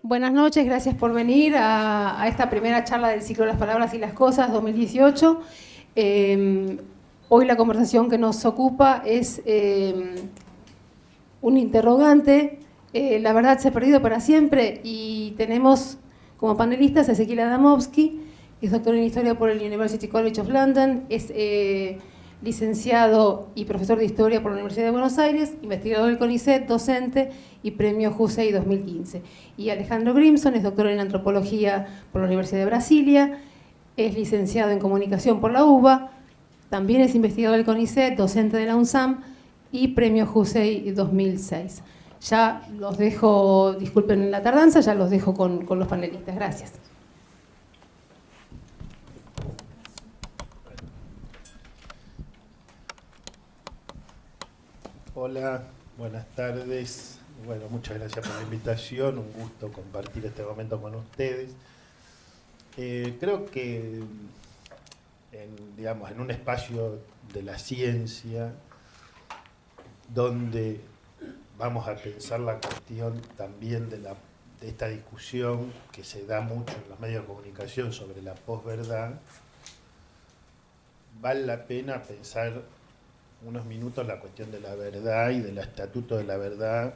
Buenas noches, gracias por venir a esta primera charla del ciclo Las Palabras y las Cosas 2018. Hoy la conversación que nos ocupa es un interrogante. La verdad se ha perdido para siempre y tenemos como panelistas a Ezequiel Adamovsky, que es doctor en Historia por el University College of London, es licenciado y profesor de Historia por la Universidad de Buenos Aires, investigador del CONICET, docente y premio Jusey 2015. Y Alejandro Grimson es doctor en Antropología por la Universidad de Brasilia, es licenciado en Comunicación por la UBA, también es investigador del CONICET, docente de la UNSAM y premio Jusey 2006. Ya los dejo, disculpen la tardanza, ya los dejo con los panelistas. Gracias. Hola, buenas tardes. Bueno, muchas gracias por la invitación, un gusto compartir este momento con ustedes. Creo que en un espacio de la ciencia donde vamos a pensar la cuestión también de esta discusión que se da mucho en los medios de comunicación sobre la posverdad, vale la pena pensar unos minutos la cuestión de la verdad y del estatuto de la verdad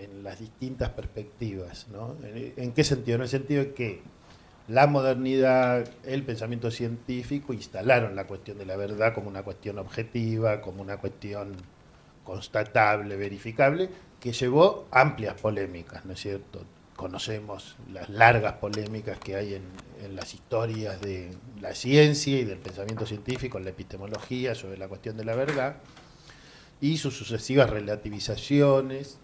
en las distintas perspectivas, ¿no? ¿En qué sentido? En el sentido de que la modernidad, el pensamiento científico instalaron la cuestión de la verdad como una cuestión objetiva, como una cuestión constatable, verificable, que llevó amplias polémicas, ¿no es cierto? Conocemos las largas polémicas que hay en las historias de la ciencia y del pensamiento científico, en la epistemología, sobre la cuestión de la verdad, y sus sucesivas relativizaciones,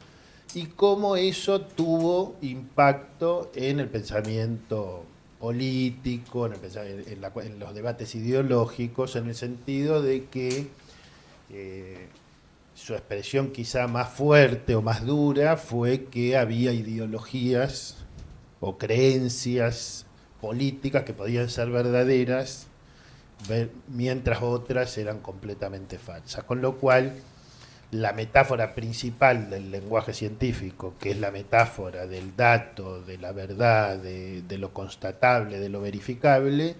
y cómo eso tuvo impacto en el pensamiento político, en los debates ideológicos, en el sentido de que su expresión quizá más fuerte o más dura fue que había ideologías o creencias políticas que podían ser verdaderas, mientras otras eran completamente falsas. Con lo cual, la metáfora principal del lenguaje científico, que es la metáfora del dato, de la verdad, de lo constatable, de lo verificable,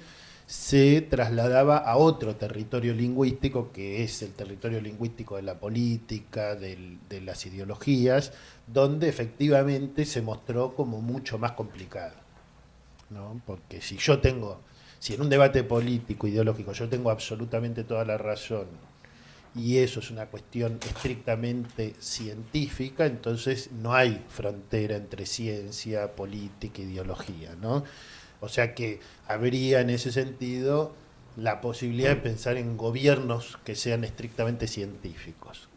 se trasladaba a otro territorio lingüístico, que es el territorio lingüístico de la política, de las ideologías, donde efectivamente se mostró como mucho más complicado, ¿no? Porque si en un debate político, ideológico, yo tengo absolutamente toda la razón, y eso es una cuestión estrictamente científica, entonces no hay frontera entre ciencia, política e ideología, ¿no? O sea que habría en ese sentido la posibilidad de pensar en gobiernos que sean estrictamente científicos.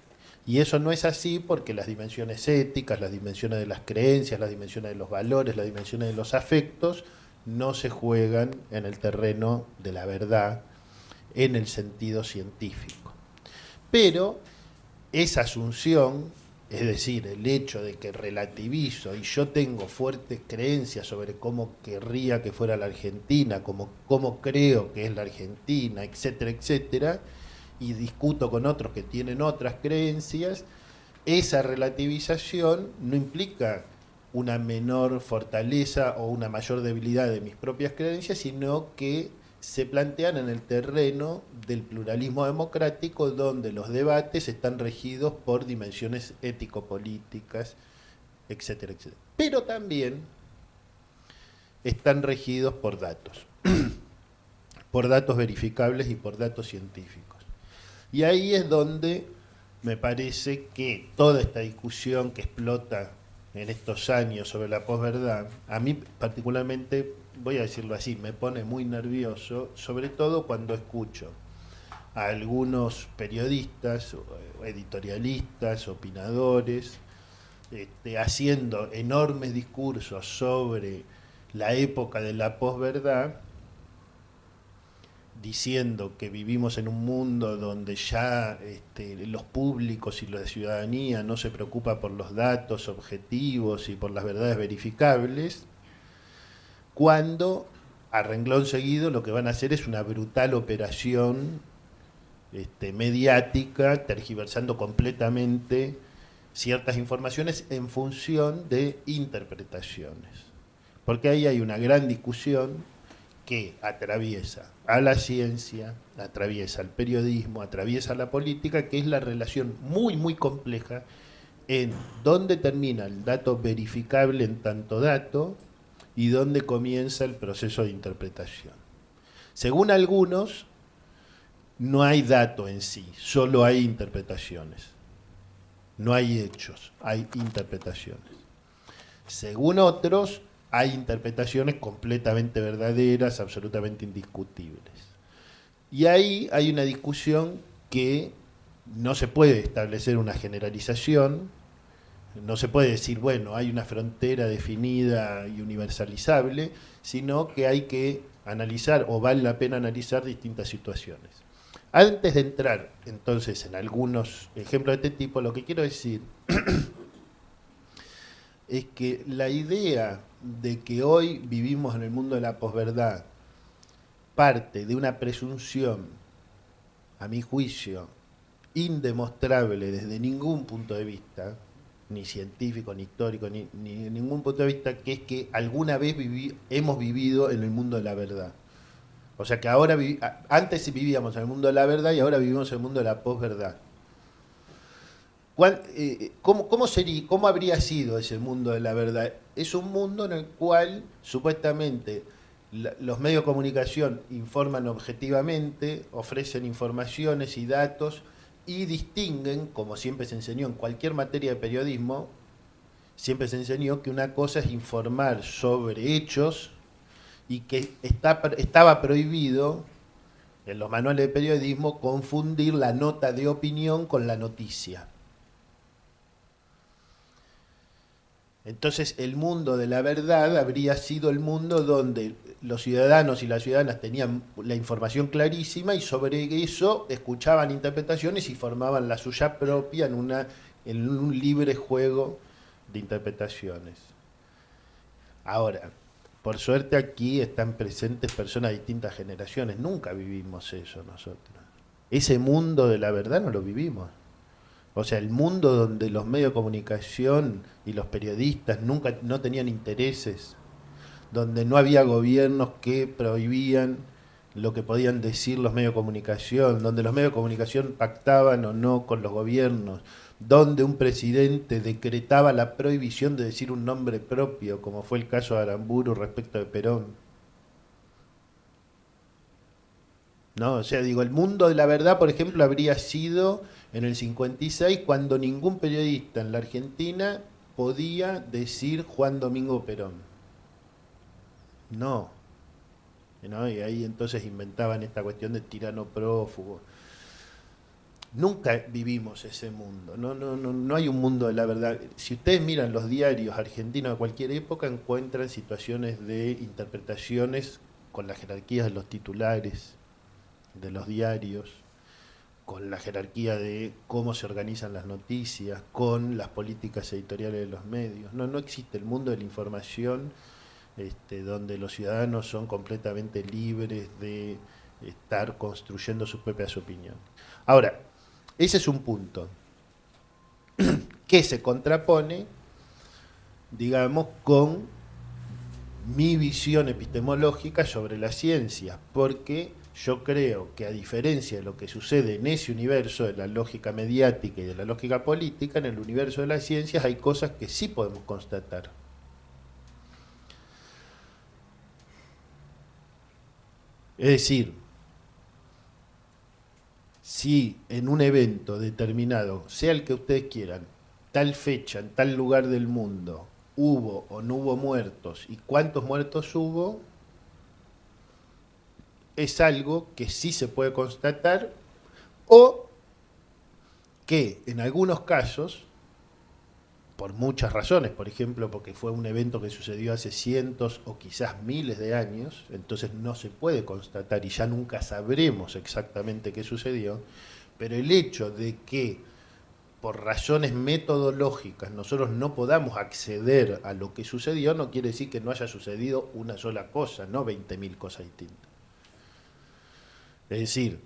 Y eso no es así porque las dimensiones éticas, las dimensiones de las creencias, las dimensiones de los valores, las dimensiones de los afectos, no se juegan en el terreno de la verdad en el sentido científico. Pero esa asunción, es decir, el hecho de que relativizo y yo tengo fuertes creencias sobre cómo querría que fuera la Argentina, cómo creo que es la Argentina, etcétera, etcétera, y discuto con otros que tienen otras creencias, esa relativización no implica una menor fortaleza o una mayor debilidad de mis propias creencias, sino que se plantean en el terreno del pluralismo democrático, donde los debates están regidos por dimensiones ético-políticas, etcétera, etcétera. Pero también están regidos por datos, por datos verificables y por datos científicos. Y ahí es donde me parece que toda esta discusión que explota en estos años sobre la posverdad, a mí particularmente, voy a decirlo así, me pone muy nervioso, sobre todo cuando escucho a algunos periodistas, editorialistas, opinadores, haciendo enormes discursos sobre la época de la posverdad, diciendo que vivimos en un mundo donde ya los públicos y la ciudadanía no se preocupa por los datos objetivos y por las verdades verificables, cuando a renglón seguido lo que van a hacer es una brutal operación mediática, tergiversando completamente ciertas informaciones en función de interpretaciones. Porque ahí hay una gran discusión que atraviesa a la ciencia, atraviesa al periodismo, atraviesa la política, que es la relación muy, muy compleja en dónde termina el dato verificable en tanto dato y dónde comienza el proceso de interpretación. Según algunos, no hay dato en sí, solo hay interpretaciones. No hay hechos, hay interpretaciones. Según otros, hay interpretaciones completamente verdaderas, absolutamente indiscutibles. Y ahí hay una discusión que no se puede establecer una generalización, no se puede decir, bueno, hay una frontera definida y universalizable, sino que hay que analizar, o vale la pena analizar, distintas situaciones. Antes de entrar, entonces, en algunos ejemplos de este tipo, lo que quiero decir es que la idea de que hoy vivimos en el mundo de la posverdad parte de una presunción, a mi juicio, indemostrable desde ningún punto de vista, ni científico, ni histórico, ni ningún punto de vista, que es que alguna vez hemos vivido en el mundo de la verdad. O sea que ahora antes vivíamos en el mundo de la verdad y ahora vivimos en el mundo de la posverdad. ¿Cómo habría sido ese mundo de la verdad? Es un mundo en el cual supuestamente los medios de comunicación informan objetivamente, ofrecen informaciones y datos y distinguen, como siempre se enseñó en cualquier materia de periodismo, siempre se enseñó que una cosa es informar sobre hechos y que estaba prohibido en los manuales de periodismo confundir la nota de opinión con la noticia. Entonces el mundo de la verdad habría sido el mundo donde los ciudadanos y las ciudadanas tenían la información clarísima y sobre eso escuchaban interpretaciones y formaban la suya propia en un libre juego de interpretaciones. Ahora, por suerte aquí están presentes personas de distintas generaciones. Nunca vivimos eso nosotros. Ese mundo de la verdad no lo vivimos. O sea, el mundo donde los medios de comunicación y los periodistas no tenían intereses, donde no había gobiernos que prohibían lo que podían decir los medios de comunicación, donde los medios de comunicación pactaban o no con los gobiernos, donde un presidente decretaba la prohibición de decir un nombre propio, como fue el caso de Aramburu respecto de Perón. ¿No? O sea, digo, el mundo de la verdad, por ejemplo, habría sido en el 56, cuando ningún periodista en la Argentina podía decir Juan Domingo Perón. No. ¿No? Y ahí entonces inventaban esta cuestión de tirano prófugo. Nunca vivimos ese mundo. No hay un mundo de la verdad. Si ustedes miran los diarios argentinos de cualquier época, encuentran situaciones de interpretaciones con las jerarquías de los titulares de los diarios, con la jerarquía de cómo se organizan las noticias, con las políticas editoriales de los medios. No existe el mundo de la información donde los ciudadanos son completamente libres de estar construyendo sus propias opiniones. Ahora, ese es un punto que se contrapone, digamos, con mi visión epistemológica sobre la ciencia, porque yo creo que a diferencia de lo que sucede en ese universo de la lógica mediática y de la lógica política, en el universo de las ciencias hay cosas que sí podemos constatar. Es decir, si en un evento determinado, sea el que ustedes quieran, tal fecha, en tal lugar del mundo, hubo o no hubo muertos y cuántos muertos hubo, es algo que sí se puede constatar o que en algunos casos, por muchas razones, por ejemplo, porque fue un evento que sucedió hace cientos o quizás miles de años, entonces no se puede constatar y ya nunca sabremos exactamente qué sucedió, pero el hecho de que por razones metodológicas nosotros no podamos acceder a lo que sucedió no quiere decir que no haya sucedido una sola cosa, no 20.000 cosas distintas. Es decir,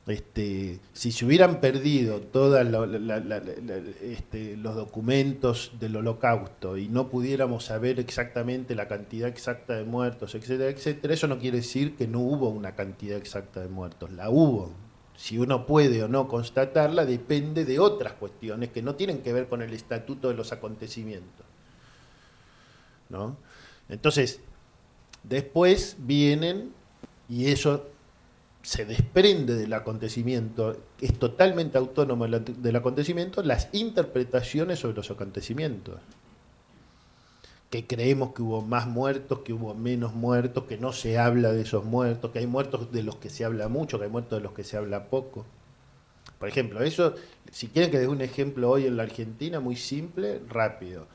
Si se hubieran perdido todos los documentos del Holocausto y no pudiéramos saber exactamente la cantidad exacta de muertos, etcétera, etcétera, eso no quiere decir que no hubo una cantidad exacta de muertos, la hubo. Si uno puede o no constatarla depende de otras cuestiones que no tienen que ver con el estatuto de los acontecimientos, ¿no? Entonces, después vienen, y eso se desprende del acontecimiento, es totalmente autónomo del acontecimiento, las interpretaciones sobre los acontecimientos. Que creemos que hubo más muertos, que hubo menos muertos, que no se habla de esos muertos, que hay muertos de los que se habla mucho, que hay muertos de los que se habla poco. Por ejemplo, eso, si quieren que les dé un ejemplo hoy en la Argentina, muy simple, rápido.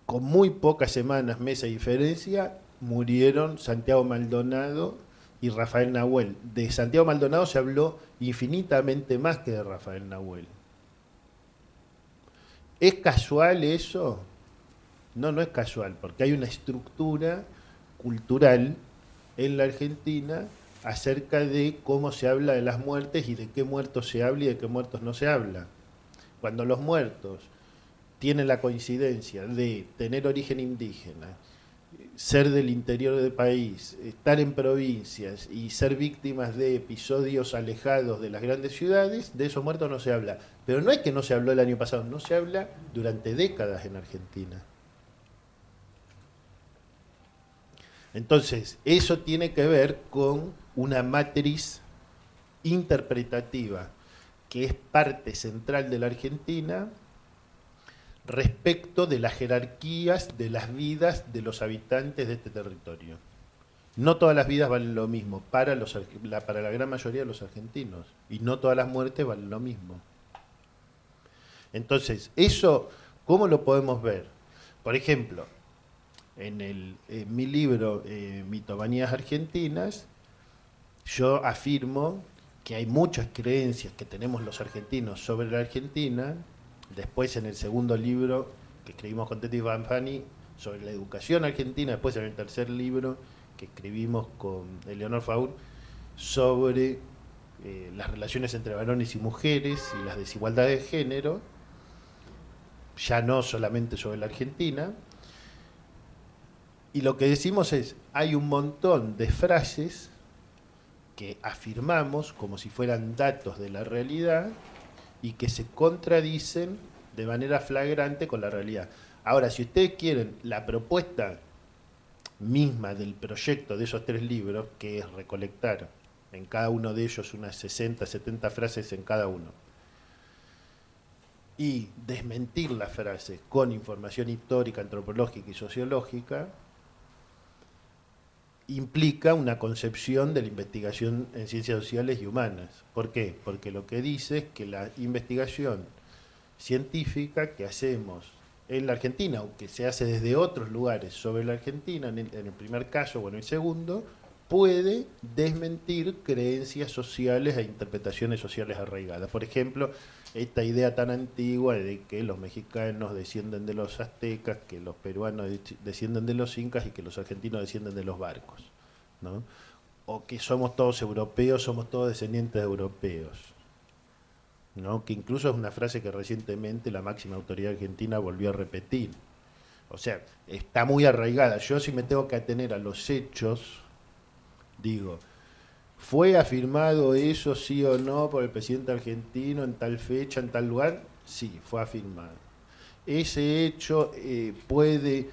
Con muy pocas semanas, meses de diferencia, murieron Santiago Maldonado y Rafael Nahuel. De Santiago Maldonado se habló infinitamente más que de Rafael Nahuel. ¿Es casual eso? No, no es casual, porque hay una estructura cultural en la Argentina acerca de cómo se habla de las muertes y de qué muertos se habla y de qué muertos no se habla. Cuando los muertos tienen la coincidencia de tener origen indígena, ser del interior del país, estar en provincias y ser víctimas de episodios alejados de las grandes ciudades, de esos muertos no se habla. Pero no es que no se habló el año pasado, no se habla durante décadas en Argentina. Entonces, eso tiene que ver con una matriz interpretativa que es parte central de la Argentina respecto de las jerarquías de las vidas de los habitantes de este territorio. No todas las vidas valen lo mismo para la gran mayoría de los argentinos, y no todas las muertes valen lo mismo. Entonces, eso, ¿cómo lo podemos ver? Por ejemplo, en mi libro Mitomanías Argentinas, yo afirmo que hay muchas creencias que tenemos los argentinos sobre la Argentina. Después, en el segundo libro que escribimos con Teti Banfani sobre la educación argentina, después en el tercer libro que escribimos con Eleonor Faur sobre las relaciones entre varones y mujeres y las desigualdades de género, ya no solamente sobre la Argentina. Y lo que decimos es, hay un montón de frases que afirmamos como si fueran datos de la realidad y que se contradicen de manera flagrante con la realidad. Ahora, si ustedes quieren la propuesta misma del proyecto de esos 3 libros, que es recolectar en cada uno de ellos unas 60, 70 frases en cada uno, y desmentir las frases con información histórica, antropológica y sociológica, implica una concepción de la investigación en ciencias sociales y humanas. ¿Por qué? Porque lo que dice es que la investigación científica que hacemos en la Argentina, o que se hace desde otros lugares sobre la Argentina, en el primer caso o en el segundo, puede desmentir creencias sociales e interpretaciones sociales arraigadas. Por ejemplo, esta idea tan antigua de que los mexicanos descienden de los aztecas, que los peruanos descienden de los incas y que los argentinos descienden de los barcos, ¿no? O que somos todos europeos, somos todos descendientes de europeos, ¿no? Que incluso es una frase que recientemente la máxima autoridad argentina volvió a repetir. O sea, está muy arraigada. Yo, si me tengo que atener a los hechos, digo, ¿fue afirmado eso, sí o no, por el presidente argentino en tal fecha, en tal lugar? Sí, fue afirmado. ¿Ese hecho puede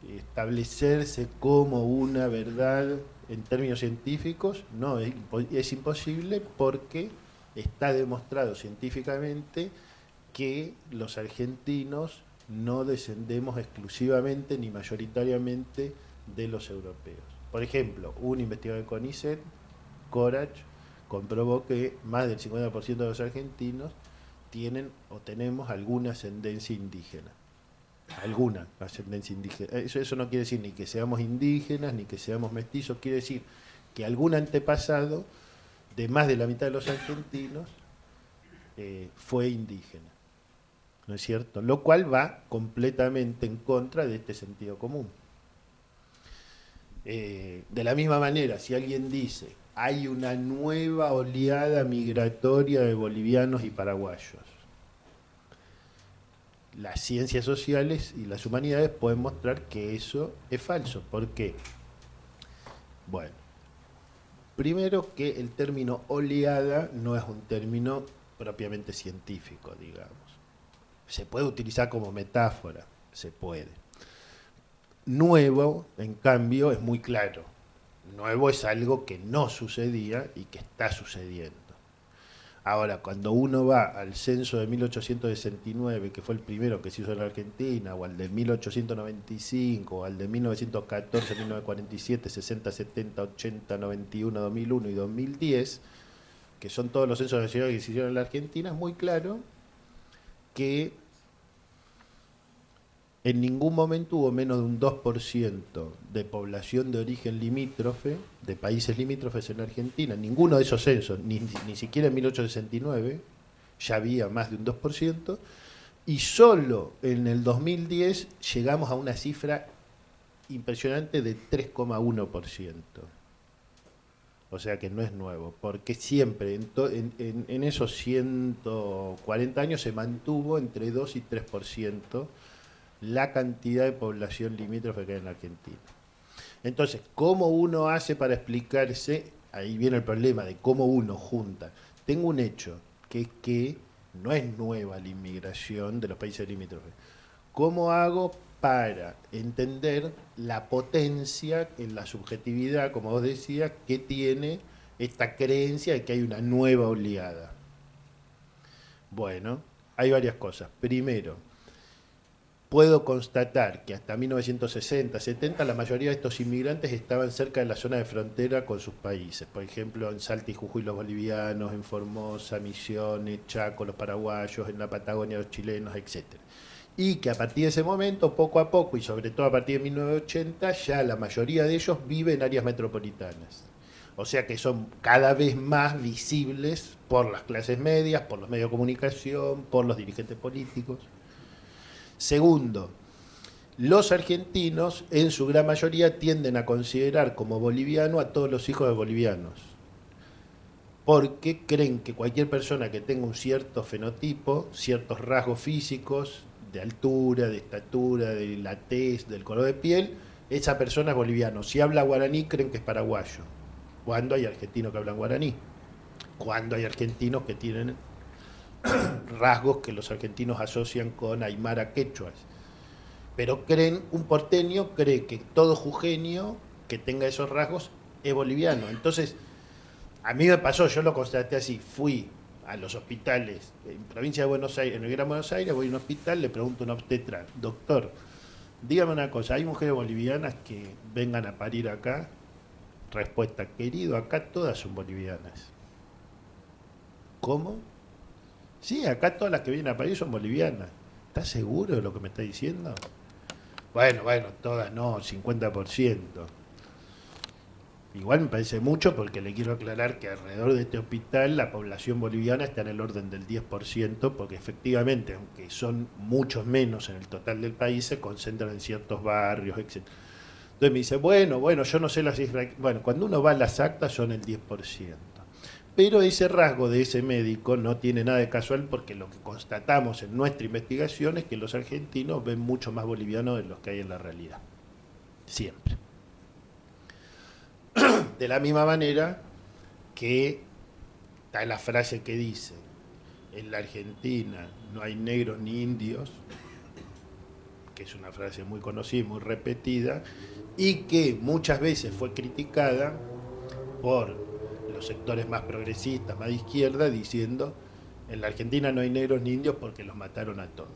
establecerse como una verdad en términos científicos? No, es imposible, porque está demostrado científicamente que los argentinos no descendemos exclusivamente ni mayoritariamente de los europeos. Por ejemplo, un investigador de CONICET, Corach, comprobó que más del 50% de los argentinos tienen o tenemos alguna ascendencia indígena. Alguna ascendencia indígena. Eso no quiere decir ni que seamos indígenas, ni que seamos mestizos, quiere decir que algún antepasado de más de la mitad de los argentinos fue indígena, ¿no es cierto? Lo cual va completamente en contra de este sentido común. De la misma manera, si alguien dice, hay una nueva oleada migratoria de bolivianos y paraguayos, las ciencias sociales y las humanidades pueden mostrar que eso es falso. ¿Por qué? Bueno, primero que el término oleada no es un término propiamente científico, digamos. Se puede utilizar como metáfora, se puede. Nuevo, en cambio, es muy claro. Nuevo es algo que no sucedía y que está sucediendo. Ahora, cuando uno va al censo de 1869, que fue el primero que se hizo en la Argentina, o al de 1895, o al de 1914, 1947, 60, 70, 80, 91, 2001 y 2010, que son todos los censos nacionales que se hicieron en la Argentina, es muy claro que en ningún momento hubo menos de un 2% de población de origen limítrofe, de países limítrofes en Argentina. Ninguno de esos censos, ni siquiera en 1869, ya había más de un 2%, y solo en el 2010 llegamos a una cifra impresionante de 3,1%. O sea que no es nuevo, porque siempre en esos 140 años se mantuvo entre 2 y 3% la cantidad de población limítrofe que hay en la Argentina. Entonces, ¿cómo uno hace para explicarse? Ahí viene el problema de cómo uno junta. Tengo un hecho, que es que no es nueva la inmigración de los países limítrofes. ¿Cómo hago para entender la potencia en la subjetividad, como vos decías, que tiene esta creencia de que hay una nueva oleada? Bueno, hay varias cosas. Primero, puedo constatar que hasta 1960, 70, la mayoría de estos inmigrantes estaban cerca de la zona de frontera con sus países. Por ejemplo, en Salta y Jujuy los bolivianos, en Formosa, Misiones, Chaco los paraguayos, en la Patagonia los chilenos, etc. Y que a partir de ese momento, poco a poco, y sobre todo a partir de 1980, ya la mayoría de ellos viven en áreas metropolitanas. O sea que son cada vez más visibles por las clases medias, por los medios de comunicación, por los dirigentes políticos. Segundo, los argentinos en su gran mayoría tienden a considerar como boliviano a todos los hijos de bolivianos, porque creen que cualquier persona que tenga un cierto fenotipo, ciertos rasgos físicos, de altura, de estatura, de la tez, del color de piel, esa persona es boliviano. Si habla guaraní, creen que es paraguayo. Cuando hay argentinos que hablan guaraní, cuando hay argentinos que tienen rasgos que los argentinos asocian con aymara quechuas. Pero un porteño cree que todo jujeño que tenga esos rasgos es boliviano. Entonces, a mí me pasó, yo lo constaté así, fui a los hospitales en provincia de Buenos Aires, en el Gran Buenos Aires, voy a un hospital, le pregunto a un obstetra, doctor, dígame una cosa, ¿hay mujeres bolivianas que vengan a parir acá? Respuesta, querido, acá todas son bolivianas. ¿Cómo? Sí, acá todas las que vienen a parir son bolivianas. ¿Estás seguro de lo que me está diciendo? Bueno, todas no, 50%. Igual me parece mucho porque le quiero aclarar que alrededor de este hospital la población boliviana está en el orden del 10%, porque efectivamente, aunque son muchos menos en el total del país, se concentran en ciertos barrios, etc. Entonces me dice, bueno, yo no sé la cifra. Bueno, cuando uno va a las actas son el 10%. Pero ese rasgo de ese médico no tiene nada de casual, porque lo que constatamos en nuestra investigación es que los argentinos ven mucho más bolivianos de los que hay en la realidad. Siempre. De la misma manera que está la frase que dice, en la Argentina no hay negros ni indios, que es una frase muy conocida y muy repetida, y que muchas veces fue criticada por los sectores más progresistas, más de izquierda, diciendo, en la Argentina no hay negros ni indios porque los mataron a todos.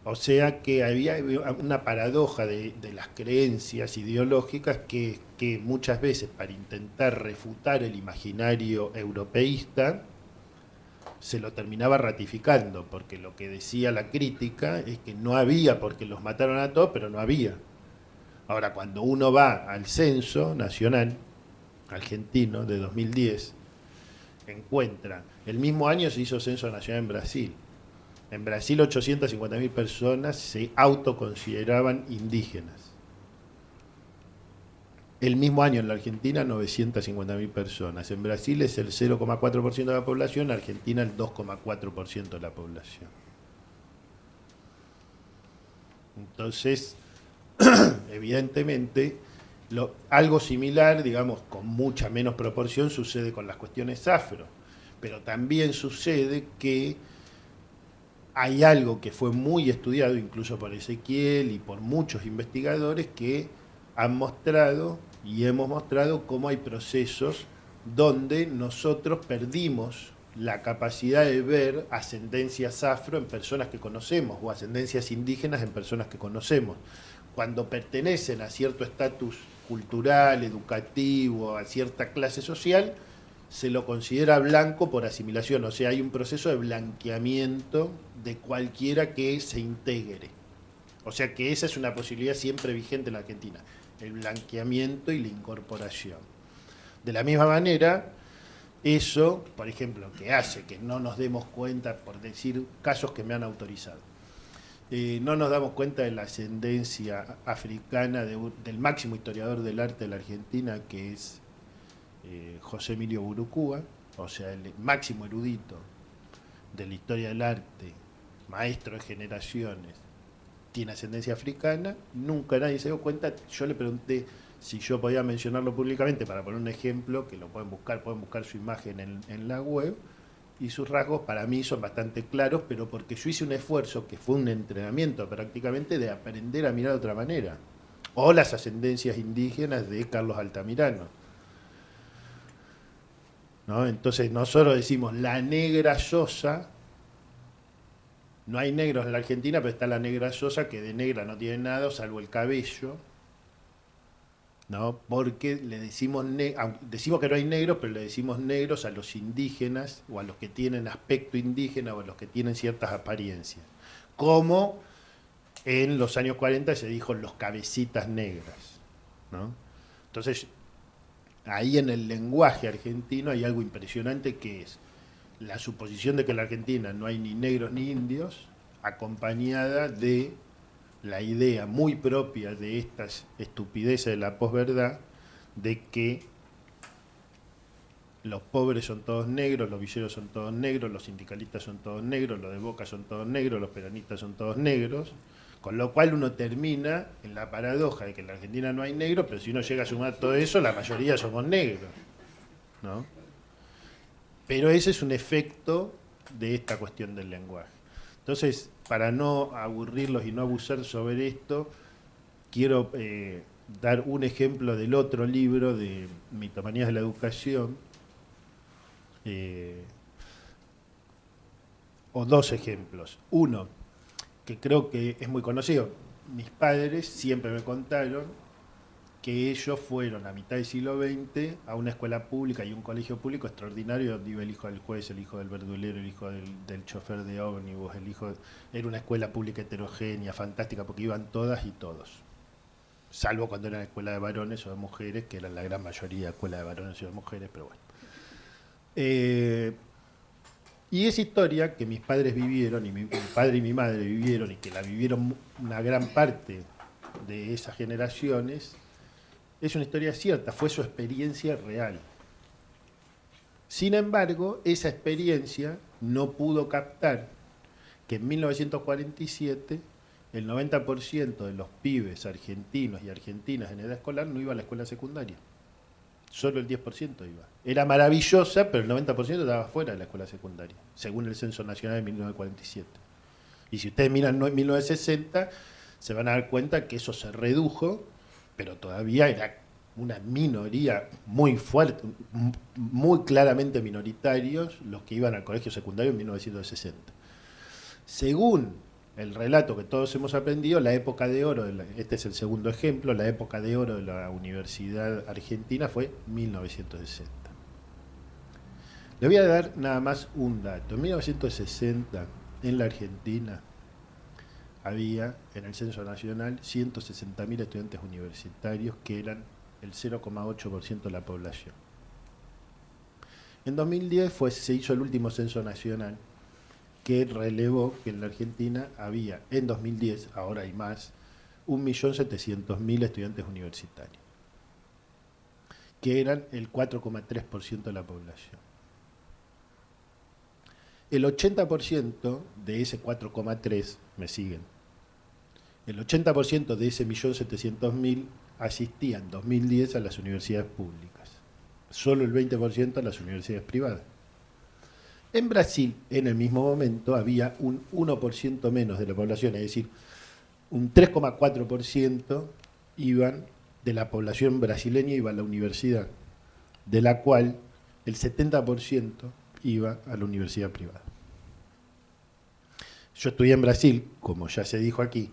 O sea que había una paradoja de las creencias ideológicas que muchas veces, para intentar refutar el imaginario europeísta, se lo terminaba ratificando, porque lo que decía la crítica es que no había, porque los mataron a todos, pero no había. Ahora, cuando uno va al censo nacional argentino de 2010, encuentra, el mismo año se hizo censo nacional en Brasil. En Brasil 850.000 personas se autoconsideraban indígenas. El mismo año en la Argentina 950.000 personas. En Brasil es el 0,4% de la población, en Argentina el 2,4% de la población. Entonces, evidentemente, algo similar, digamos, con mucha menos proporción, sucede con las cuestiones afro. Pero también sucede que hay algo que fue muy estudiado, incluso por Ezequiel y por muchos investigadores, que han mostrado y hemos mostrado cómo hay procesos donde nosotros perdimos la capacidad de ver ascendencias afro en personas que conocemos o ascendencias indígenas en personas que conocemos. Cuando pertenecen a cierto estatus cultural, educativo, a cierta clase social, se lo considera blanco por asimilación, o sea, hay un proceso de blanqueamiento de cualquiera que se integre. O sea que esa es una posibilidad siempre vigente en la Argentina, el blanqueamiento y la incorporación. De la misma manera, eso, por ejemplo, que hace que no nos demos cuenta, por decir casos que me han autorizado, no nos damos cuenta de la ascendencia africana del máximo historiador del arte de la Argentina, que es José Emilio Burucúa, o sea, el máximo erudito de la historia del arte, maestro de generaciones, tiene ascendencia africana, nunca nadie se dio cuenta. Yo le pregunté si yo podía mencionarlo públicamente para poner un ejemplo, que lo pueden buscar su imagen en la web, y sus rasgos para mí son bastante claros, pero porque yo hice un esfuerzo, que fue un entrenamiento prácticamente, de aprender a mirar de otra manera. O las ascendencias indígenas de Carlos Altamirano, ¿no? Entonces nosotros decimos la negra Sosa, no hay negros en la Argentina, pero está la negra Sosa, que de negra no tiene nada, salvo el cabello, ¿no? Porque le decimos, decimos que no hay negros, pero le decimos negros a los indígenas, o a los que tienen aspecto indígena, o a los que tienen ciertas apariencias. Como en los años 40 se dijo los cabecitas negras, ¿no? Entonces, ahí en el lenguaje argentino hay algo impresionante, que es la suposición de que en la Argentina no hay ni negros ni indios, acompañada de la idea muy propia de estas estupideces de la posverdad, de que los pobres son todos negros, los villeros son todos negros, los sindicalistas son todos negros, los de Boca son todos negros, los peronistas son todos negros, con lo cual uno termina en la paradoja de que en la Argentina no hay negros, pero si uno llega a sumar todo eso, la mayoría somos negros, ¿no? Pero ese es un efecto de esta cuestión del lenguaje. Entonces, para no aburrirlos y no abusar sobre esto, quiero dar un ejemplo del otro libro, de Mitomanías de la Educación, o dos ejemplos. Uno, que creo que es muy conocido. Mis padres siempre me contaron que ellos fueron a mitad del siglo XX a una escuela pública y un colegio público extraordinario, donde iba el hijo del juez, el hijo del verdulero, el hijo del chofer de ómnibus, era una escuela pública heterogénea, fantástica, porque iban todas y todos, salvo cuando era escuela de varones o de mujeres, que eran la gran mayoría escuela de varones y de mujeres, pero bueno. Y esa historia que mis padres vivieron, y mi padre y mi madre vivieron, y que la vivieron una gran parte de esas generaciones, es una historia cierta, fue su experiencia real. Sin embargo, esa experiencia no pudo captar que en 1947 el 90% de los pibes argentinos y argentinas en edad escolar no iba a la escuela secundaria. Solo el 10% iba. Era maravillosa, pero el 90% estaba fuera de la escuela secundaria, según el Censo Nacional de 1947. Y si ustedes miran 1960, se van a dar cuenta que eso se redujo, pero todavía era una minoría muy fuerte, muy claramente minoritarios los que iban al colegio secundario en 1960. Según el relato que todos hemos aprendido, la época de oro, este es el segundo ejemplo, la época de oro de la Universidad Argentina fue 1960. Le voy a dar nada más un dato. En 1960, en la Argentina, había en el Censo Nacional 160.000 estudiantes universitarios, que eran el 0,8% de la población. En 2010 se hizo el último Censo Nacional, que relevó que en la Argentina había, en 2010, ahora hay más, 1.700.000 estudiantes universitarios. que eran el 4,3% de la población. El 80% de ese 4,3, me siguen, el 80% de ese 1.700.000 asistía en 2010 a las universidades públicas, solo el 20% a las universidades privadas. En Brasil, en el mismo momento, había un 1% menos de la población, es decir, un 3,4% iban de la población brasileña iba a la universidad, de la cual el 70% iba a la universidad privada. Yo estudié en Brasil, como ya se dijo aquí,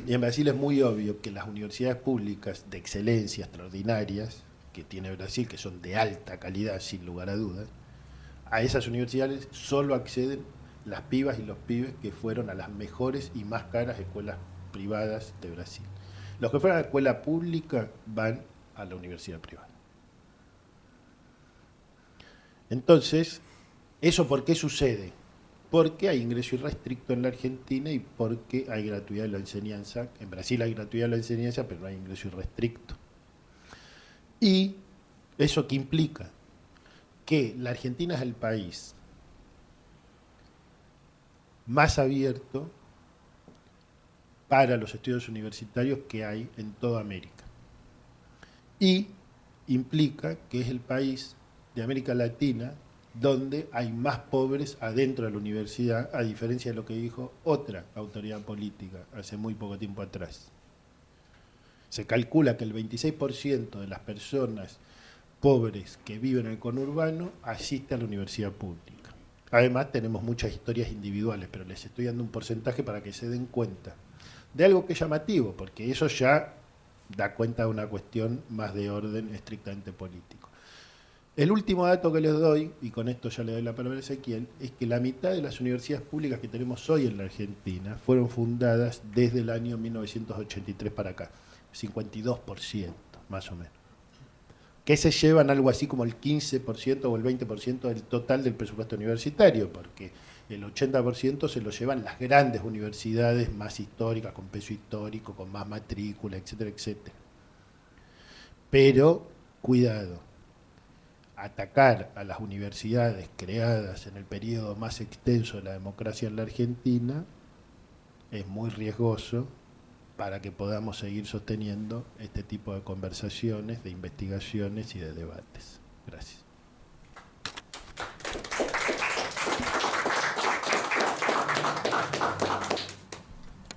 y en Brasil es muy obvio que las universidades públicas de excelencia extraordinarias que tiene Brasil, que son de alta calidad sin lugar a dudas, a esas universidades solo acceden las pibas y los pibes que fueron a las mejores y más caras escuelas privadas de Brasil. Los que fueron a la escuela pública van a la universidad privada. Entonces, ¿eso por qué sucede? Porque hay ingreso irrestricto en la Argentina y porque hay gratuidad de la enseñanza. En Brasil hay gratuidad de la enseñanza, pero no hay ingreso irrestricto. ¿Y eso qué implica? Que la Argentina es el país más abierto para los estudios universitarios que hay en toda América. Y implica que es el país de América Latina donde hay más pobres adentro de la universidad, a diferencia de lo que dijo otra autoridad política hace muy poco tiempo atrás. Se calcula que el 26% de las personas pobres que viven en el conurbano asiste a la universidad pública. Además tenemos muchas historias individuales, pero les estoy dando un porcentaje para que se den cuenta de algo que es llamativo, porque eso ya da cuenta de una cuestión más de orden estrictamente político. El último dato que les doy, y con esto ya le doy la palabra a Ezequiel, es que la mitad de las universidades públicas que tenemos hoy en la Argentina fueron fundadas desde el año 1983 para acá, 52% más o menos, que se llevan algo así como el 15% o el 20% del total del presupuesto universitario, porque el 80% se lo llevan las grandes universidades más históricas, con peso histórico, con más matrícula, etcétera, etcétera. Pero, cuidado, atacar a las universidades creadas en el periodo más extenso de la democracia en la Argentina es muy riesgoso para que podamos seguir sosteniendo este tipo de conversaciones, de investigaciones y de debates. Gracias.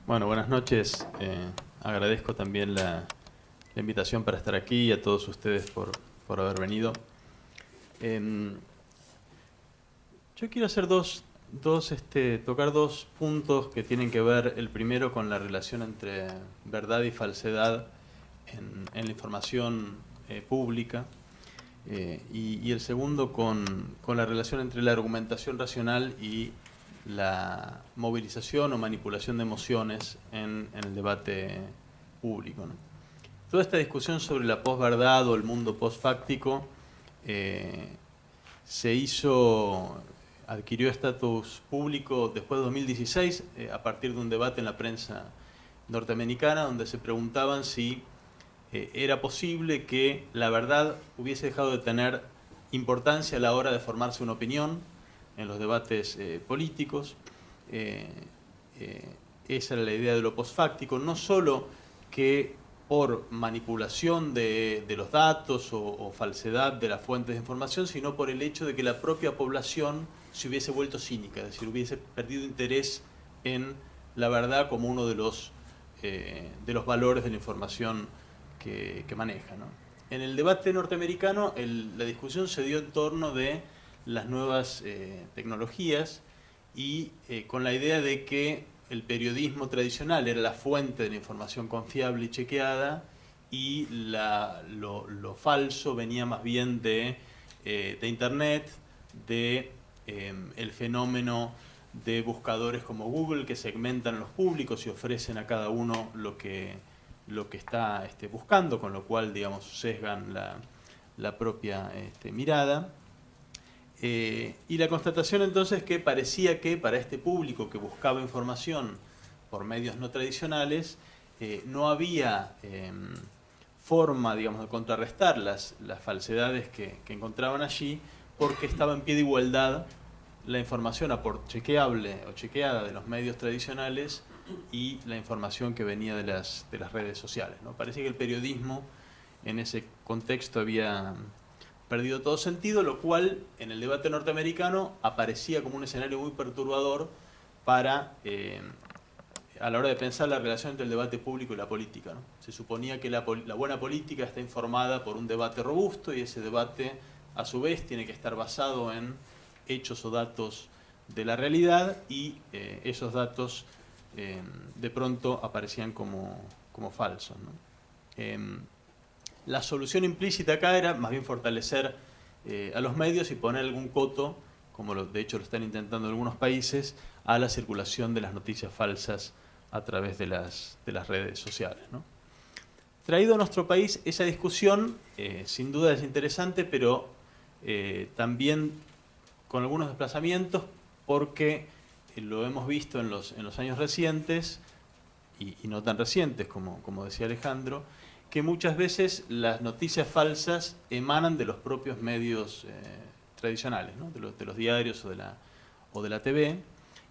Bueno, buenas noches. Agradezco también la invitación para estar aquí y a todos ustedes por haber venido. Yo quiero hacer tocar dos puntos que tienen que ver, el primero con la relación entre verdad y falsedad en la información pública, y el segundo con la relación entre la argumentación racional y la movilización o manipulación de emociones en el debate público, ¿no? Toda esta discusión sobre la posverdad o el mundo postfáctico adquirió estatus público después de 2016, a partir de un debate en la prensa norteamericana donde se preguntaban si era posible que la verdad hubiese dejado de tener importancia a la hora de formarse una opinión en los debates políticos. Esa era la idea de lo posfáctico, no solo que por manipulación de los datos o falsedad de las fuentes de información, sino por el hecho de que la propia población se hubiese vuelto cínica, es decir, hubiese perdido interés en la verdad como uno de los valores de la información que maneja, ¿no? En el debate norteamericano la discusión se dio en torno de las nuevas tecnologías y con la idea de que el periodismo tradicional era la fuente de la información confiable y chequeada y lo falso venía más bien de Internet, el fenómeno de buscadores como Google que segmentan los públicos y ofrecen a cada uno lo que está buscando, con lo cual, digamos, sesgan la propia mirada. Y la constatación entonces que parecía que para este público que buscaba información por medios no tradicionales no había forma, digamos, de contrarrestar las falsedades que encontraban allí, porque estaba en pie de igualdad la información chequeable o chequeada de los medios tradicionales y la información que venía de las redes sociales, ¿no? Parece que el periodismo en ese contexto había perdido todo sentido, lo cual en el debate norteamericano aparecía como un escenario muy perturbador para, a la hora de pensar la relación entre el debate público y la política, ¿no? Se suponía que la buena política está informada por un debate robusto y ese debate a su vez tiene que estar basado en hechos o datos de la realidad y esos datos de pronto aparecían como falsos, ¿no? La solución implícita acá era más bien fortalecer a los medios y poner algún coto, como de hecho lo están intentando algunos países, a la circulación de las noticias falsas a través de las redes sociales, ¿no? Traído a nuestro país, esa discusión sin duda es interesante, pero también con algunos desplazamientos, porque lo hemos visto en los años recientes, y no tan recientes como decía Alejandro, que muchas veces las noticias falsas emanan de los propios medios tradicionales, ¿no? de los diarios o de la TV,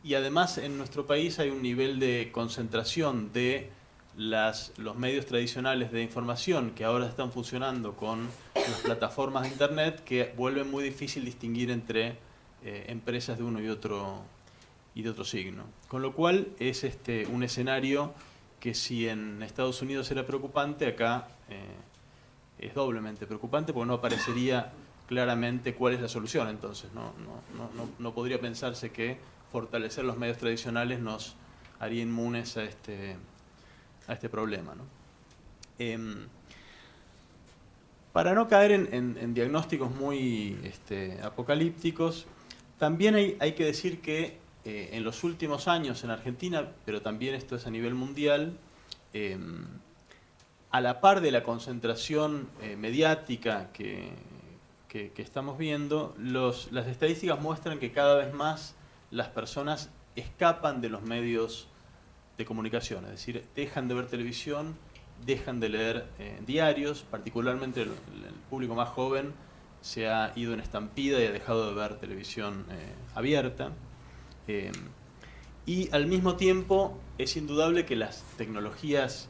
y además en nuestro país hay un nivel de concentración de los medios tradicionales de información que ahora están funcionando con las plataformas de internet, que vuelven muy difícil distinguir entre empresas de uno y de otro signo. Con lo cual es un escenario que si en Estados Unidos era preocupante, acá es doblemente preocupante, porque no aparecería claramente cuál es la solución. Entonces no podría pensarse que fortalecer los medios tradicionales nos haría inmunes a este problema, ¿no? Para no caer en diagnósticos muy apocalípticos, también hay que decir que en los últimos años en Argentina, pero también esto es a nivel mundial, a la par de la concentración mediática que estamos viendo, las estadísticas muestran que cada vez más las personas escapan de los medios de comunicación, es decir, dejan de ver televisión, dejan de leer diarios, particularmente el público más joven se ha ido en estampida y ha dejado de ver televisión abierta. Y al mismo tiempo es indudable que las tecnologías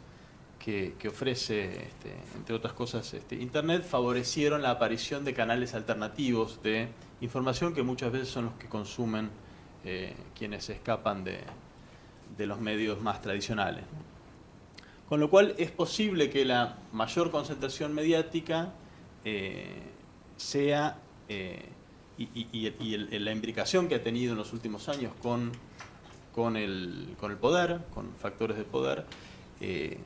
que ofrece, entre otras cosas, Internet, favorecieron la aparición de canales alternativos de información que muchas veces son los que consumen quienes escapan de los medios más tradicionales. Con lo cual es posible que la mayor concentración mediática sea, y la imbricación que ha tenido en los últimos años con el poder, con factores de poder,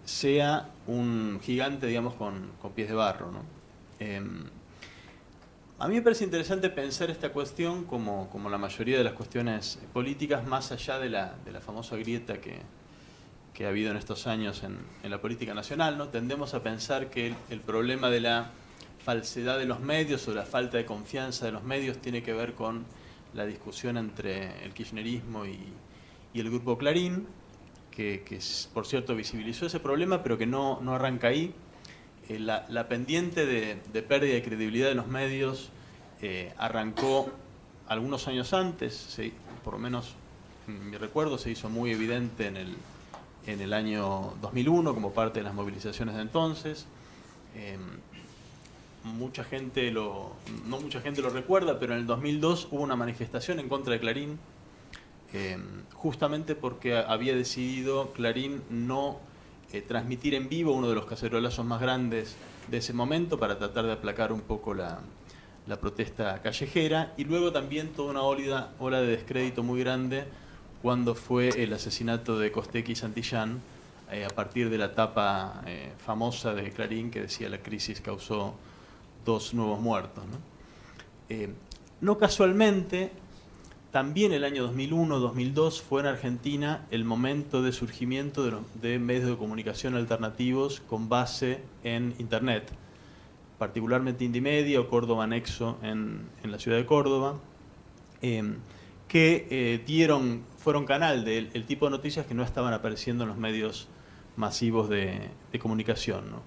sea un gigante, digamos, con pies de barro, ¿no? A mí me parece interesante pensar esta cuestión como la mayoría de las cuestiones políticas, más allá de la famosa grieta que ha habido en estos años en la política nacional, ¿no? Tendemos a pensar que el problema de la falsedad de los medios o la falta de confianza de los medios tiene que ver con la discusión entre el kirchnerismo y el grupo Clarín, que por cierto visibilizó ese problema, pero que no arranca ahí. La pendiente de pérdida de credibilidad de los medios arrancó algunos años antes, por lo menos en mi recuerdo se hizo muy evidente en el año 2001 como parte de las movilizaciones de entonces. No mucha gente lo recuerda, pero en el 2002 hubo una manifestación en contra de Clarín, justamente porque había decidido Clarín no transmitir en vivo uno de los cacerolazos más grandes de ese momento para tratar de aplacar un poco la protesta callejera, y luego también toda una ola de descrédito muy grande cuando fue el asesinato de Costecchi y Santillán, a partir de la tapa famosa de Clarín que decía la crisis causó 2 nuevos muertos, ¿no? No casualmente, también el año 2001-2002 fue en Argentina el momento de surgimiento de medios de comunicación alternativos con base en Internet, particularmente Indymedia o Córdoba Anexo en la ciudad de Córdoba, que fueron canal del tipo de noticias que no estaban apareciendo en los medios masivos de comunicación, ¿no?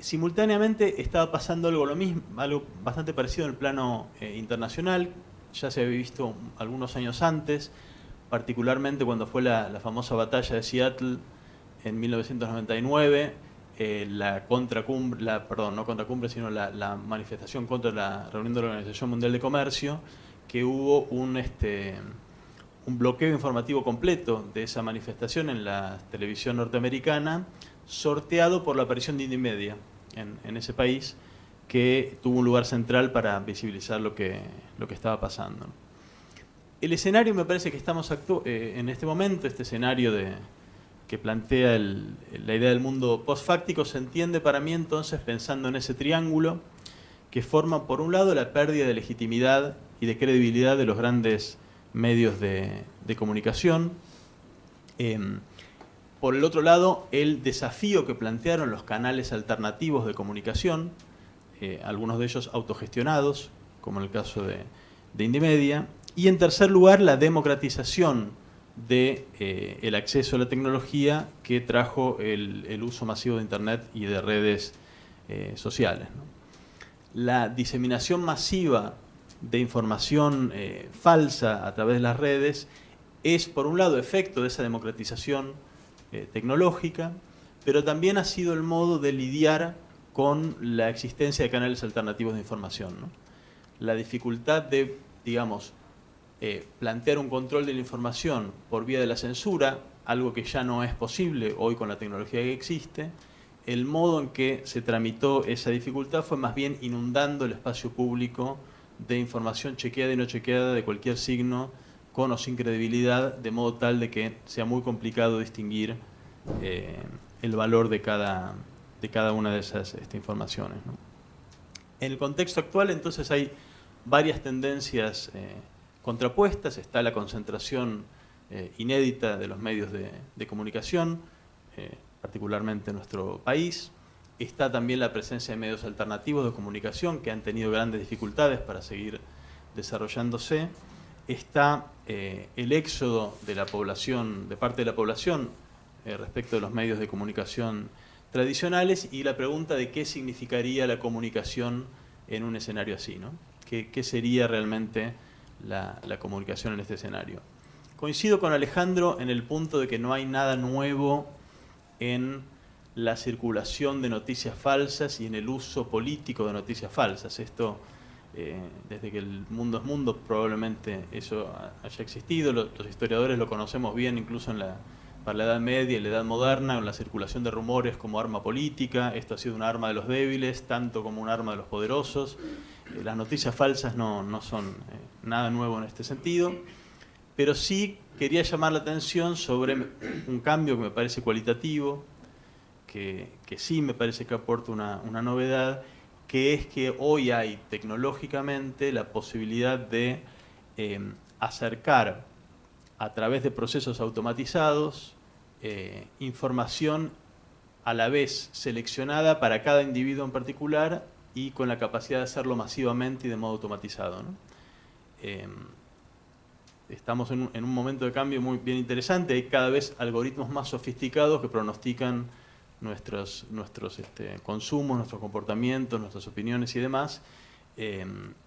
Simultáneamente estaba pasando algo lo mismo, algo bastante parecido en el plano internacional. Ya se había visto algunos años antes, particularmente cuando fue la famosa batalla de Seattle en 1999, la manifestación contra la reunión de la Organización Mundial de Comercio, que hubo un bloqueo informativo completo de esa manifestación en la televisión norteamericana, sorteado por la aparición de Indymedia en ese país, que tuvo un lugar central para visibilizar lo que estaba pasando. El escenario, me parece que estamos en este momento, este escenario que plantea la idea del mundo postfáctico, se entiende para mí entonces pensando en ese triángulo que forma, por un lado, la pérdida de legitimidad y de credibilidad de los grandes medios de comunicación. Por el otro lado, el desafío que plantearon los canales alternativos de comunicación, algunos de ellos autogestionados, como en el caso de Indymedia. Y en tercer lugar, la democratización del acceso a la tecnología que trajo el uso masivo de Internet y de redes sociales, ¿no? La diseminación masiva de información falsa a través de las redes es, por un lado, efecto de esa democratización tecnológica, pero también ha sido el modo de lidiar con la existencia de canales alternativos de información, ¿no? La dificultad de, digamos, plantear un control de la información por vía de la censura, algo que ya no es posible hoy con la tecnología que existe. El modo en que se tramitó esa dificultad fue más bien inundando el espacio público de información chequeada y no chequeada de cualquier signo, con o sin credibilidad, de modo tal de que sea muy complicado distinguir el valor de cada una de esas informaciones, ¿no? En el contexto actual, entonces, hay varias tendencias contrapuestas. Está la concentración inédita de los medios de comunicación, particularmente en nuestro país. Está también la presencia de medios alternativos de comunicación que han tenido grandes dificultades para seguir desarrollándose. Está el éxodo de la población, de parte de la población, respecto de los medios de comunicación tradicionales, y la pregunta de qué significaría la comunicación en un escenario así, ¿no? ¿Qué sería realmente la comunicación en este escenario? Coincido con Alejandro en el punto de que no hay nada nuevo en la circulación de noticias falsas y en el uso político de noticias falsas. Esto, desde que el mundo es mundo, probablemente eso haya existido. Los historiadores lo conocemos bien, incluso para la Edad Media y la Edad Moderna, en la circulación de rumores como arma política. Esto ha sido un arma de los débiles, tanto como un arma de los poderosos. Las noticias falsas no son nada nuevo en este sentido, pero sí quería llamar la atención sobre un cambio que me parece cualitativo, que sí me parece que aporta una novedad, que es que hoy hay tecnológicamente la posibilidad de acercar a través de procesos automatizados información a la vez seleccionada para cada individuo en particular y con la capacidad de hacerlo masivamente y de modo automatizado, ¿no? Estamos en un momento de cambio muy bien interesante. Hay cada vez algoritmos más sofisticados que pronostican nuestros consumos, nuestros comportamientos, nuestras opiniones y demás.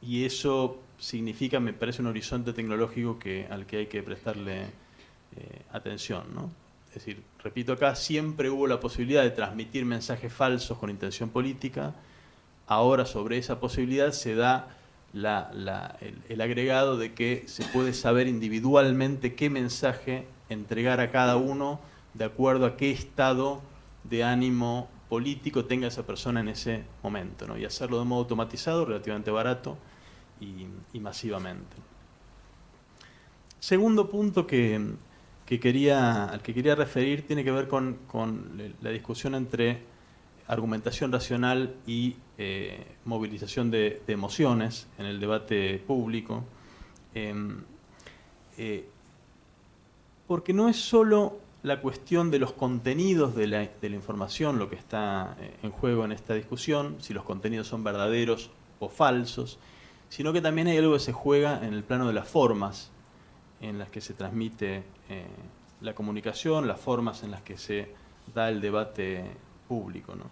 Y eso significa, me parece, un horizonte tecnológico al que hay que prestarle atención, ¿no? Es decir, repito acá, siempre hubo la posibilidad de transmitir mensajes falsos con intención política. Ahora sobre esa posibilidad se da el agregado de que se puede saber individualmente qué mensaje entregar a cada uno de acuerdo a qué estado de ánimo político tenga esa persona en ese momento, ¿no? Y hacerlo de modo automatizado, relativamente barato y masivamente. Segundo punto al que quería referir tiene que ver con la discusión entre argumentación racional y movilización de emociones en el debate público, porque no es solo la cuestión de los contenidos de la información lo que está en juego en esta discusión, si los contenidos son verdaderos o falsos, sino que también hay algo que se juega en el plano de las formas en las que se transmite la comunicación, las formas en las que se da el debate público, ¿no?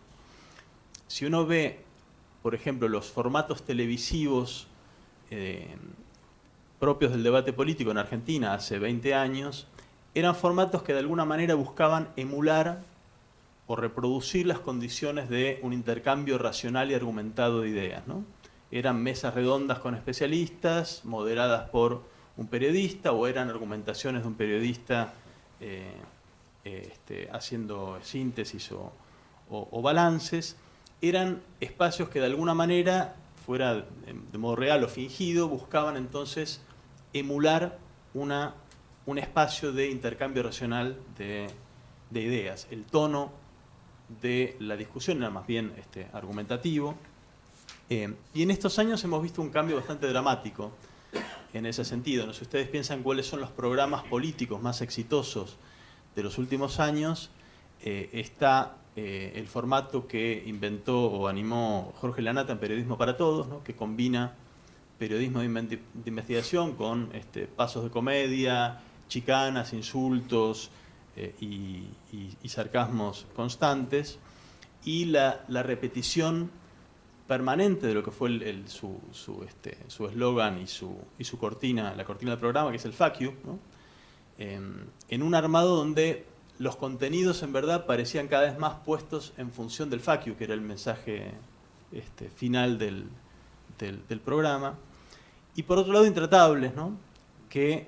si uno ve, por ejemplo, los formatos televisivos propios del debate político en Argentina hace 20 años, eran formatos que de alguna manera buscaban emular o reproducir las condiciones de un intercambio racional y argumentado de ideas, ¿no? Eran mesas redondas con especialistas, moderadas por un periodista, o eran argumentaciones de un periodista haciendo síntesis o balances. Eran espacios que de alguna manera, fuera de modo real o fingido, buscaban entonces emular un espacio de intercambio racional de ideas. El tono de la discusión era más bien argumentativo. Y en estos años hemos visto un cambio bastante dramático en ese sentido. No sé si ustedes piensan cuáles son los programas políticos más exitosos de los últimos años. Está el formato que inventó o animó Jorge Lanata en Periodismo para Todos, ¿no? Que combina periodismo de investigación con pasos de comedia, chicanas, insultos y sarcasmos constantes, y la repetición permanente de lo que fue su eslogan y su cortina, la cortina del programa, que es el fuck you, ¿no? En un armado donde los contenidos en verdad parecían cada vez más puestos en función del fuck you, que era el mensaje final del programa. Y por otro lado, Intratables, ¿no? Que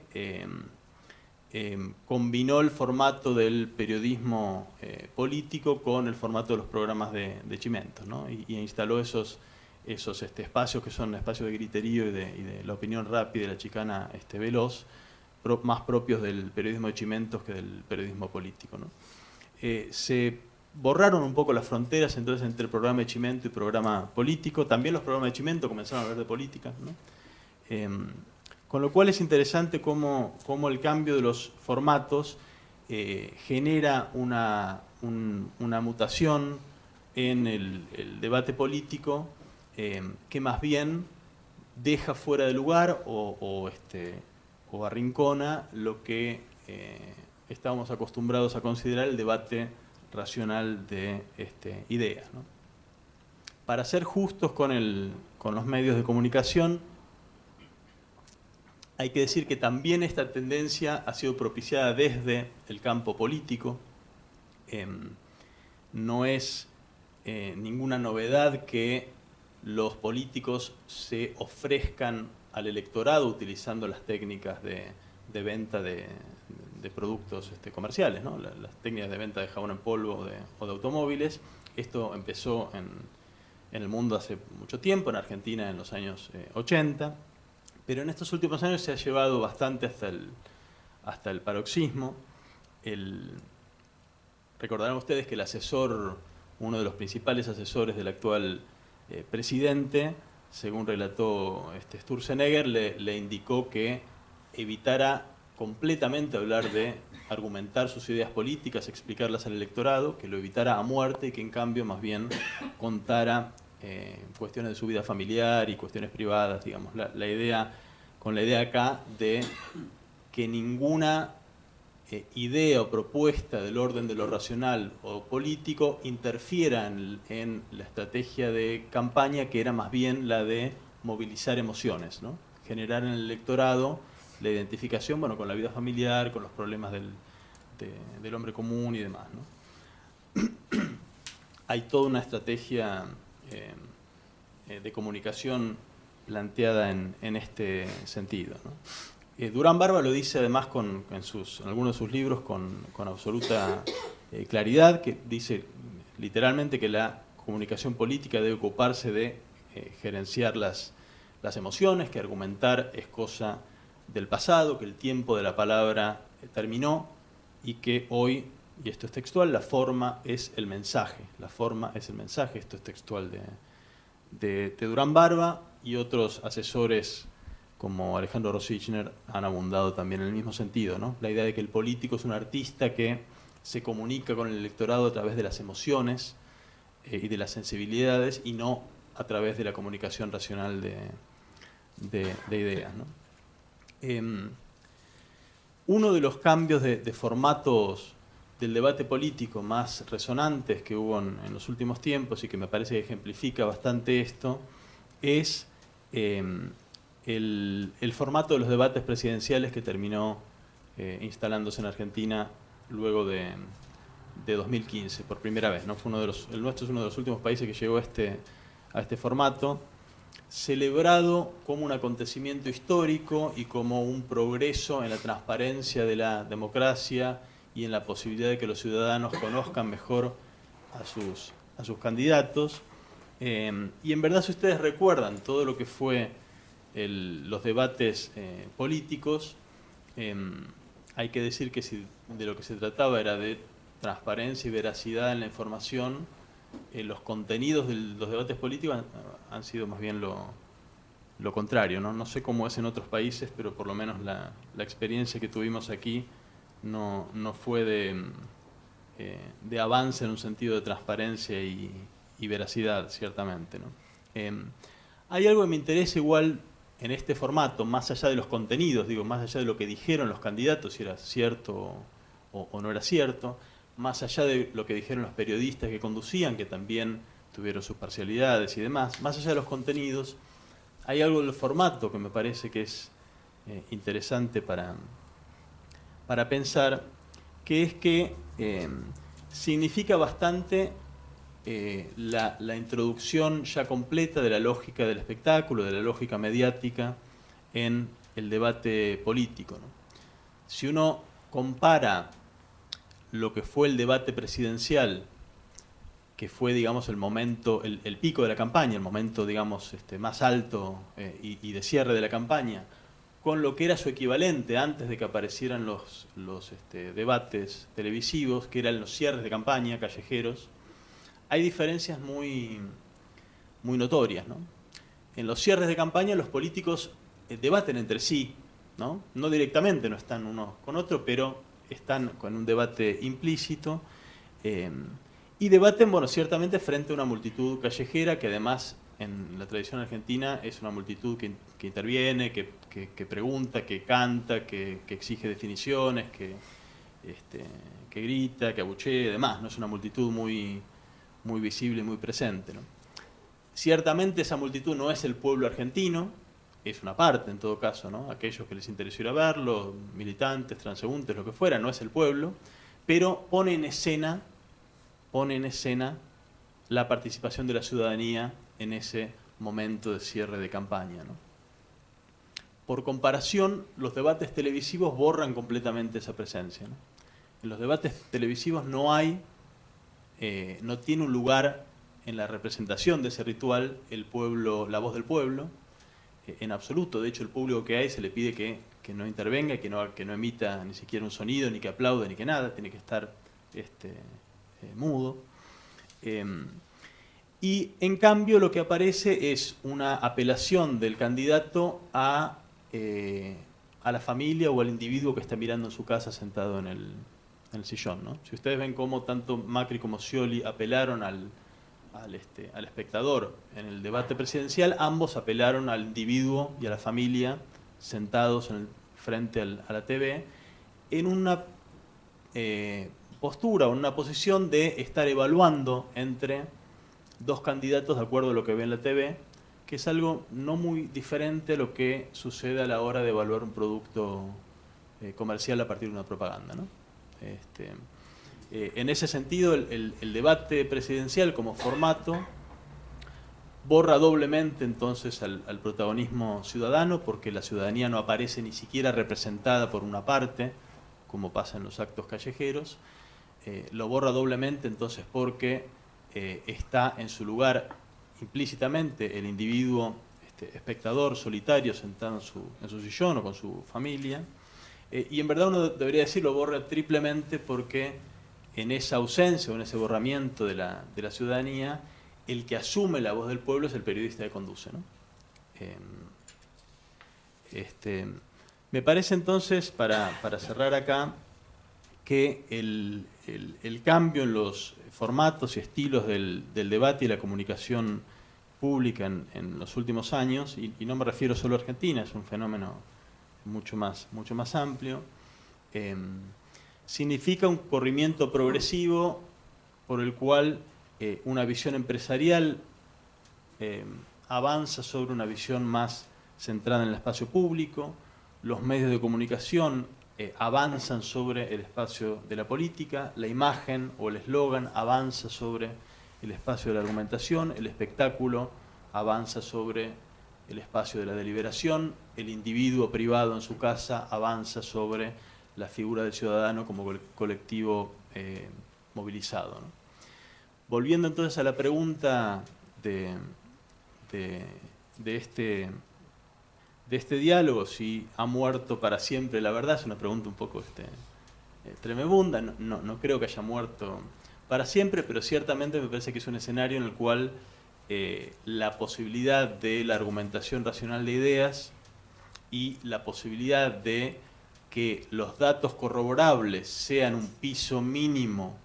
combinó el formato del periodismo político con el formato de los programas de Chimentos, ¿no? Y instaló esos espacios que son espacios de griterío y de la opinión rápida y la chicana veloz, más propios del periodismo de Chimentos que del periodismo político, ¿no? Se borraron un poco las fronteras entonces entre el programa de Chimento y el programa político. También los programas de Chimento comenzaron a hablar de política, ¿no? Con lo cual es interesante cómo el cambio de los formatos genera una mutación en el debate político que más bien deja fuera de lugar o arrincona lo que estábamos acostumbrados a considerar el debate racional de ideas, ¿no? Para ser justos con los medios de comunicación, hay que decir que también esta tendencia ha sido propiciada desde el campo político. No es ninguna novedad que los políticos se ofrezcan al electorado utilizando las técnicas de venta de productos comerciales, ¿no? Las técnicas de venta de jabón en polvo o de automóviles. Esto empezó en el mundo hace mucho tiempo, en Argentina en los años 80. Pero en estos últimos años se ha llevado bastante hasta el paroxismo. Recordarán ustedes que el asesor, uno de los principales asesores del actual presidente, según relató Sturzenegger, le indicó que evitara completamente hablar de argumentar sus ideas políticas, explicarlas al electorado, que lo evitara a muerte y que en cambio más bien contara cuestiones de su vida familiar y cuestiones privadas, digamos, con la idea acá de que ninguna idea o propuesta del orden de lo racional o político interfiera en la estrategia de campaña, que era más bien la de movilizar emociones, ¿no? Generar en el electorado la identificación, bueno, con la vida familiar, con los problemas del hombre común y demás, ¿no? Hay toda una estrategia de comunicación planteada en este sentido, ¿no? Durán Barba lo dice además en algunos de sus libros con absoluta claridad, que dice literalmente que la comunicación política debe ocuparse de gerenciar las emociones, que argumentar es cosa del pasado, que el tiempo de la palabra terminó y que hoy, y esto es textual, la forma es el mensaje. La forma es el mensaje, esto es textual de Durán Barba, y otros asesores como Alejandro Rosichner han abundado también en el mismo sentido, ¿no? La idea de que el político es un artista que se comunica con el electorado a través de las emociones y de las sensibilidades, y no a través de la comunicación racional de ideas, ¿no? Uno de los cambios de formatos del debate político más resonantes que hubo en los últimos tiempos y que me parece que ejemplifica bastante esto, es el formato de los debates presidenciales que terminó instalándose en Argentina luego de 2015, por primera vez, ¿no? El nuestro es uno de los últimos países que llegó a este formato, celebrado como un acontecimiento histórico y como un progreso en la transparencia de la democracia y en la posibilidad de que los ciudadanos conozcan mejor a sus candidatos. Y en verdad, si ustedes recuerdan todo lo que fue los debates políticos, hay que decir que si de lo que se trataba era de transparencia y veracidad en la información, los contenidos de los debates políticos han sido más bien lo contrario, ¿no? No sé cómo es en otros países, pero por lo menos la experiencia que tuvimos aquí no fue de avance en un sentido de transparencia y veracidad, ciertamente, ¿no? Hay algo que me interesa igual en este formato, más allá de los contenidos, digo, más allá de lo que dijeron los candidatos, si era cierto o no era cierto, más allá de lo que dijeron los periodistas que conducían, que también tuvieron sus parcialidades y demás, más allá de los contenidos, hay algo del formato que me parece que es interesante para pensar, que es que significa bastante la introducción ya completa de la lógica del espectáculo, de la lógica mediática en el debate político, ¿no? Si uno compara lo que fue el debate presidencial, que fue, digamos, el momento, el pico de la campaña, el momento, digamos, más alto y de cierre de la campaña, con lo que era su equivalente antes de que aparecieran los debates televisivos, que eran los cierres de campaña callejeros, hay diferencias muy notorias, ¿no? En los cierres de campaña los políticos debaten entre sí, ¿no? No directamente, no están unos con otros, pero están con un debate implícito y debaten, bueno, ciertamente frente a una multitud callejera que además en la tradición argentina es una multitud que interviene, que pregunta, que canta, que exige definiciones, que grita, que abuchea y demás, ¿no? Es una multitud muy visible y muy presente, ¿no? Ciertamente esa multitud no es el pueblo argentino, es una parte en todo caso, ¿no? Aquellos que les interesó ir a verlo, militantes, transeúntes, lo que fuera, no es el pueblo, pero pone en escena la participación de la ciudadanía en ese momento de cierre de campaña, ¿no? Por comparación, los debates televisivos borran completamente esa presencia, ¿no? En los debates televisivos no tiene un lugar en la representación de ese ritual el pueblo, la voz del pueblo, en absoluto. De hecho, el público que hay se le pide que no intervenga, que no emita ni siquiera un sonido, ni que aplaude, ni que nada, tiene que estar mudo. Y en cambio lo que aparece es una apelación del candidato a la familia o al individuo que está mirando en su casa sentado en el sillón, ¿no? Si ustedes ven cómo tanto Macri como Scioli apelaron al espectador en el debate presidencial, ambos apelaron al individuo y a la familia sentados frente a la TV en una postura o en una posición de estar evaluando entre dos candidatos de acuerdo a lo que ve en la TV, que es algo no muy diferente a lo que sucede a la hora de evaluar un producto comercial a partir de una propaganda, ¿no? En ese sentido, el debate presidencial como formato borra doblemente entonces al protagonismo ciudadano, porque la ciudadanía no aparece ni siquiera representada por una parte, como pasa en los actos callejeros. Lo borra doblemente entonces porque está en su lugar implícitamente el individuo espectador solitario sentado en su sillón o con su familia. Y en verdad uno debería decir lo borra triplemente porque en esa ausencia o en ese borramiento de la ciudadanía, el que asume la voz del pueblo es el periodista que conduce, ¿no? Me parece entonces, para cerrar acá, que el cambio en los formatos y estilos del debate y la comunicación pública en los últimos años, y no me refiero solo a Argentina, es un fenómeno mucho más amplio, significa un corrimiento progresivo por el cual una visión empresarial avanza sobre una visión más centrada en el espacio público, los medios de comunicación avanzan sobre el espacio de la política, la imagen o el eslogan avanza sobre el espacio de la argumentación, el espectáculo avanza sobre el espacio de la deliberación, el individuo privado en su casa avanza sobre la figura del ciudadano como colectivo movilizado, ¿no? Volviendo entonces a la pregunta de este diálogo, si ha muerto para siempre la verdad, es una pregunta un poco tremebunda. No creo que haya muerto para siempre, pero ciertamente me parece que es un escenario en el cual la posibilidad de la argumentación racional de ideas y la posibilidad de que los datos corroborables sean un piso mínimo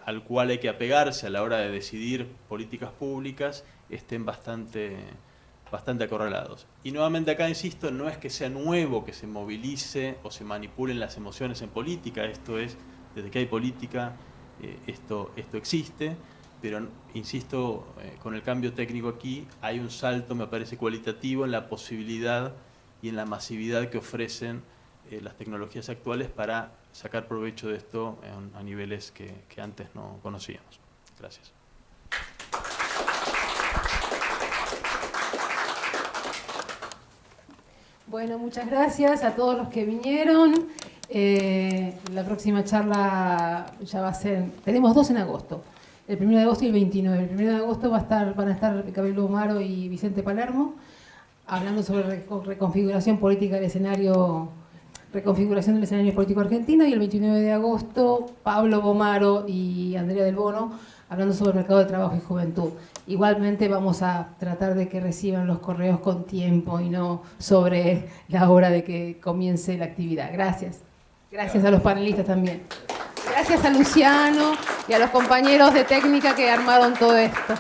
al cual hay que apegarse a la hora de decidir políticas públicas estén bastante acorralados. Y nuevamente acá insisto, no es que sea nuevo que se movilice o se manipulen las emociones en política, esto es, desde que hay política, esto existe, pero insisto, con el cambio técnico aquí hay un salto, me parece, cualitativo en la posibilidad y en la masividad que ofrecen las tecnologías actuales para sacar provecho de esto a niveles que antes no conocíamos. Gracias. Bueno, muchas gracias a todos los que vinieron. La próxima charla ya va a ser, tenemos dos en agosto, el 1 de agosto y el 29. El 1 de agosto van a estar Gabriel Bomaro y Vicente Palermo hablando sobre reconfiguración política del escenario, reconfiguración del escenario político argentino, y el 29 de agosto Pablo Bomaro y Andrea Del Bono hablando sobre el mercado de trabajo y juventud. Igualmente vamos a tratar de que reciban los correos con tiempo y no sobre la hora de que comience la actividad. Gracias. Gracias a los panelistas también. Gracias a Luciano y a los compañeros de técnica que armaron todo esto.